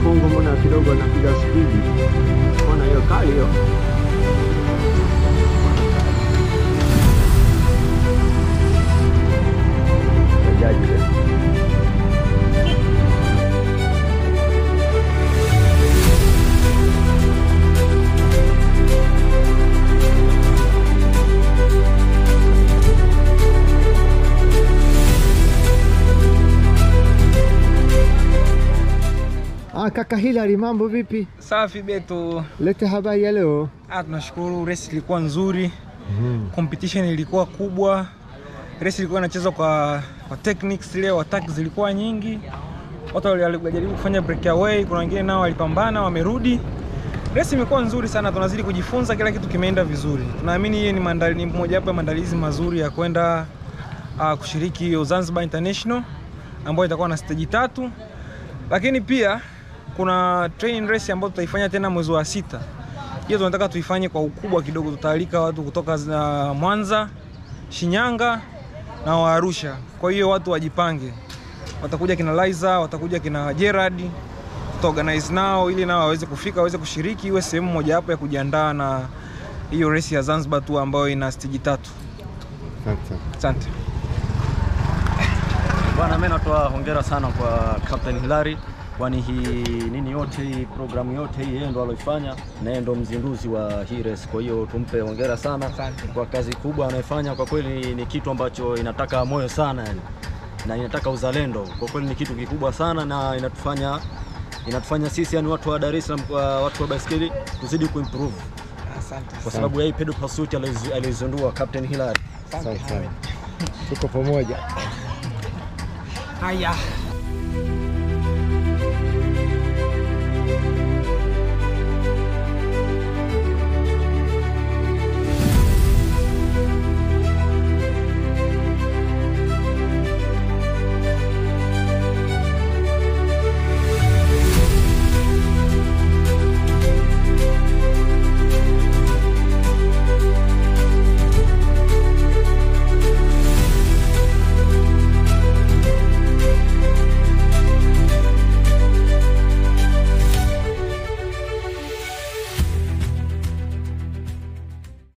Kongo mbona kidogo anapiga spidi. Mbona hiyo kali hiyo. Kaka Hilary, mambo vipi? Safi Beto. Lete habari ya leo. Tunashukuru, race ilikuwa nzuri. Competition ilikuwa kubwa. Race ilikuwa inachezwa kwa techniques leo, attacks zilikuwa nyingi. Watu walijaribu kufanya breakaway, kuna wengine nao walipambana, wamerudi. Race imekuwa nzuri sana, tunazidi kujifunza, kila kitu kimeenda vizuri. Tunaamini hii ni mmoja wapo ya maandalizi mazuri ya kwenda kushiriki Zanzibar International ambayo itakuwa na stage 3. Lakini pia kuna training race ambayo tutaifanya tena mwezi wa 6. Hiyo tunataka tuifanye kwa ukubwa kidogo, tutaalika watu kutoka Mwanza, Shinyanga na Arusha. Kwa hiyo watu wajipange. Watakuja kina Liza, watakuja kina Gerard, tutaorganize nao ili nao waweze kufika, waweze kushiriki, iwe sehemu moja hapo ya kujiandaa na hiyo race ya Zanzibar tu ambayo ina stage 3. Asante. Bwana, mimi natoa hongera sana kwa Captain Hilary, kwani hii yote hii programu yote hii yeye ndo aloifanya na yeye ndo mzinduzi wa hii race. Kwa hiyo tumpe hongera sana kwa kazi kubwa anayofanya. Kwa kweli ni kitu ambacho inataka moyo sana yani, na inataka uzalendo. Kwa kweli ni kitu kikubwa sana na inatufanya sisi yani watu wa Dar es Salaam, kwa watu wa baiskeli tuzidi kuimprove. Asante. Kwa sababu yeye pedal pursuit alizindua Captain Hilary. Asante. Tuko pamoja. Haya.